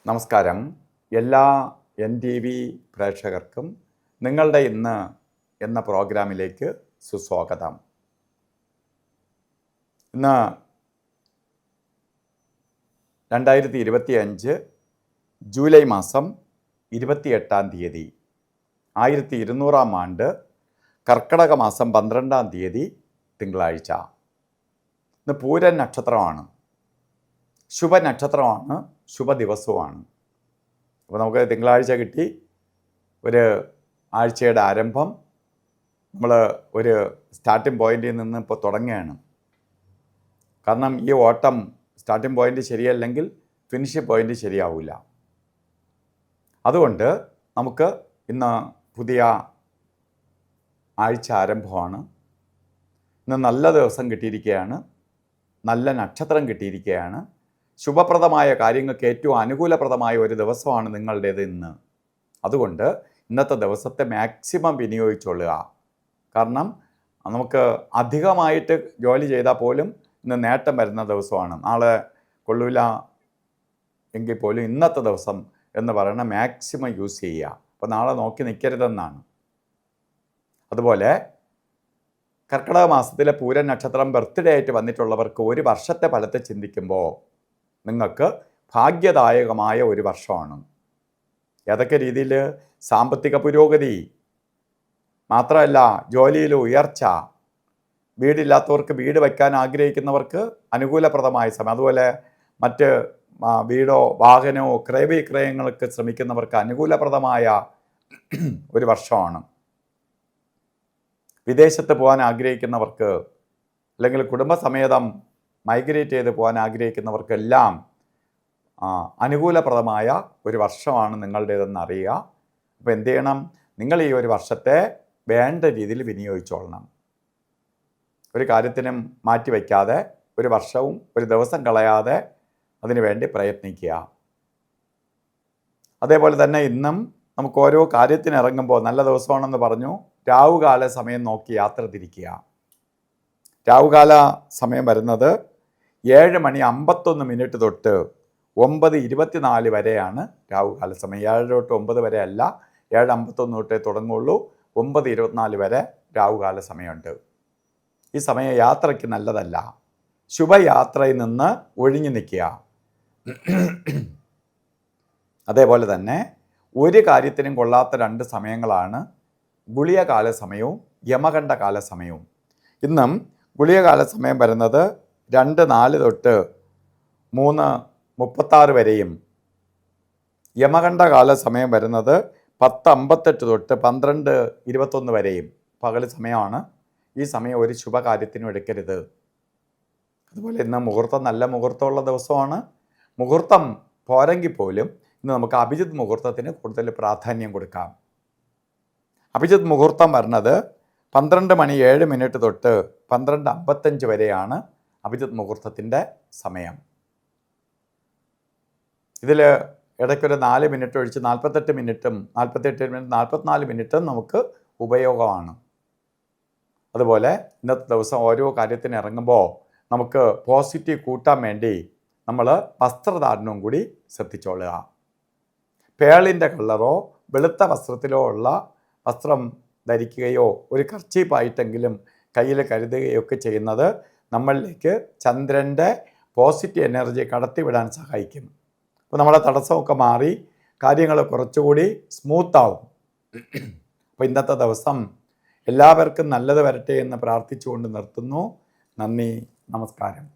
നമസ്കാരം. എല്ലാ NTV പ്രേക്ഷകർക്കും നിങ്ങളുടെ ഇന്ന് എന്ന പ്രോഗ്രാമിലേക്ക് സുസ്വാഗതം. ഇന്ന് 2025 ജൂലൈ മാസം 28-ാം തീയതി 1200-ാം ആണ്ട് കർക്കടക മാസം 12-ാം തീയതി തിങ്കളാഴ്ച. ഇന്ന് പൂരൻ നക്ഷത്രമാണ്, ശുഭനക്ഷത്രമാണ്, ശുഭദിവസവുമാണ്. അപ്പോൾ നമുക്ക് തിങ്കളാഴ്ച കിട്ടി. ഒരു ആഴ്ചയുടെ ആരംഭം നമ്മൾ ഒരു സ്റ്റാർട്ടിംഗ് പോയിന്റിൽ നിന്ന് ഇപ്പോൾ തുടങ്ങുകയാണ്. കാരണം ഈ ഓട്ടം സ്റ്റാർട്ടിംഗ് പോയിന്റ് ശരിയല്ലെങ്കിൽ ഫിനിഷിംഗ് പോയിന്റ് ശരിയാവില്ല. അതുകൊണ്ട് നമുക്ക് ഇന്ന് പുതിയ ആഴ്ച ആരംഭമാണ്. ഇന്ന് നല്ല ദിവസം കിട്ടിയിരിക്കുകയാണ്, നല്ല നക്ഷത്രം കിട്ടിയിരിക്കുകയാണ്. ശുഭപ്രദമായ കാര്യങ്ങൾക്ക് ഏറ്റവും അനുകൂലപ്രദമായ ഒരു ദിവസമാണ് നിങ്ങളുടേത് ഇന്ന്. അതുകൊണ്ട് ഇന്നത്തെ ദിവസത്തെ മാക്സിമം വിനിയോഗിച്ചുകൊള്ളുക. കാരണം നമുക്ക് അധികമായിട്ട് ജോലി ചെയ്താൽ പോലും ഇന്ന് നേട്ടം വരുന്ന ദിവസമാണ്. നാളെ കൊള്ളൂല എങ്കിൽ പോലും ഇന്നത്തെ ദിവസം എന്ന് പറയുന്ന മാക്സിമം യൂസ് ചെയ്യുക. അപ്പോൾ നാളെ നോക്കി നിൽക്കരുതെന്നാണ്. അതുപോലെ കർക്കിടക മാസത്തിലെ പൂരൻ നക്ഷത്രം ബർത്ത്ഡേ ആയിട്ട് വന്നിട്ടുള്ളവർക്ക് ഒരു വർഷത്തെ ഫലത്തെ ചിന്തിക്കുമ്പോൾ നിങ്ങൾക്ക് ഭാഗ്യദായകമായ ഒരു വർഷമാണ്. ഏതൊക്കെ രീതിയിൽ? സാമ്പത്തിക പുരോഗതി, മാത്രമല്ല ജോലിയിൽ ഉയർച്ച, വീടില്ലാത്തവർക്ക് വീട് വയ്ക്കാൻ ആഗ്രഹിക്കുന്നവർക്ക് അനുകൂലപ്രദമായ സമയം, അതുപോലെ മറ്റ് വീടോ വാഹനമോ ക്രയവിക്രയങ്ങൾക്ക് ശ്രമിക്കുന്നവർക്ക് അനുകൂലപ്രദമായ ഒരു വർഷമാണ്. വിദേശത്ത് പോകാൻ ആഗ്രഹിക്കുന്നവർക്ക്, അല്ലെങ്കിൽ കുടുംബസമേതം മൈഗ്രേറ്റ് ചെയ്ത് പോകാൻ ആഗ്രഹിക്കുന്നവർക്കെല്ലാം അനുകൂലപ്രദമായ ഒരു വർഷമാണ് നിങ്ങളുടേതെന്ന് അറിയുക. അപ്പോൾ എന്ത് ചെയ്യണം? നിങ്ങൾ ഈ ഒരു വർഷത്തെ വേണ്ട രീതിയിൽ വിനിയോഗിച്ചോളണം. ഒരു കാര്യത്തിനും മാറ്റിവെക്കാതെ, ഒരു വർഷവും ഒരു ദിവസം കളയാതെ അതിനു വേണ്ടി പ്രയത്നിക്കുക. അതേപോലെ തന്നെ ഇന്നും നമുക്ക് ഓരോ കാര്യത്തിന് ഇറങ്ങുമ്പോൾ നല്ല ദിവസമാണെന്ന് പറഞ്ഞു. രാവുകാല സമയം നോക്കി യാത്ര തിരിക്കുക. രാവുകാല സമയം വരുന്നത് 7:51 തൊട്ട് 9:24 വരെയാണ് രാവുകാല സമയം. 7 തൊട്ട് 9 വരെ അല്ല, 7:51 തൊട്ടേ തുടങ്ങുള്ളൂ. 9:24 വരെ രാവുകാല സമയമുണ്ട്. ഈ സമയം യാത്രയ്ക്ക് നല്ലതല്ല. ശുഭയാത്രയിൽ നിന്ന് ഒഴിഞ്ഞു നിൽക്കുക. അതേപോലെ തന്നെ ഒരു കാര്യത്തിനും കൊള്ളാത്ത 2 സമയങ്ങളാണ് ഗുളികകാല സമയവും യമകണ്ഠകാല സമയവും. ഇന്നും ഗുളികകാല സമയം വരുന്നത് 2:04 തൊട്ട് 3:36 വരെയും യമകണ്ഠകാല സമയം വരുന്നത് 10:58 തൊട്ട് 12:21 വരെയും പകൽ സമയമാണ്. ഈ സമയം ഒരു ശുഭകാര്യത്തിനും എടുക്കരുത്. അതുപോലെ ഇന്ന് മുഹൂർത്തം നല്ല മുഹൂർത്തമുള്ള ദിവസമാണ്. മുഹൂർത്തം പോരെങ്കിൽ പോലും ഇന്ന് നമുക്ക് അഭിജിത്ത് മുഹൂർത്തത്തിന് കൂടുതൽ പ്രാധാന്യം കൊടുക്കാം. അഭിജിത്ത് മുഹൂർത്തം വരുന്നത് 12:07 തൊട്ട് 12:55 വരെയാണ് അഭിജിത്ത് മുഹൂർത്തത്തിൻ്റെ സമയം. ഇതിൽ ഇടയ്ക്കൊരു 4 മിനിറ്റ് ഒഴിച്ച് 48 മിനിറ്റും 44 മിനിറ്റും നമുക്ക് ഉപയോഗമാണ്. അതുപോലെ ഇന്നത്തെ ദിവസം ഓരോ കാര്യത്തിന് ഇറങ്ങുമ്പോൾ നമുക്ക് പോസിറ്റീവ് കൂട്ടാൻ വേണ്ടി നമ്മൾ വസ്ത്രധാരണവും കൂടി ശ്രദ്ധിച്ചോളുക. പേളിൻ്റെ കളറോ വെളുത്ത വസ്ത്രത്തിലോ ഉള്ള വസ്ത്രം ധരിക്കുകയോ ഒരു കർച്ചീപ്പായിട്ടെങ്കിലും കയ്യിൽ കരുതുകയൊക്കെ ചെയ്യുന്നത് നമ്മളിലേക്ക് ചന്ദ്രൻ്റെ പോസിറ്റീവ് എനർജി കടത്തിവിടാൻ സഹായിക്കും. അപ്പോൾ നമ്മളെ തടസ്സമൊക്കെ മാറി കാര്യങ്ങൾ കുറച്ചുകൂടി സ്മൂത്താവും. അപ്പോൾ ഇന്നത്തെ ദിവസം എല്ലാവർക്കും നല്ലത് വരട്ടെ എന്ന് പ്രാർത്ഥിച്ചുകൊണ്ട് നിർത്തുന്നു. നന്ദി, നമസ്കാരം.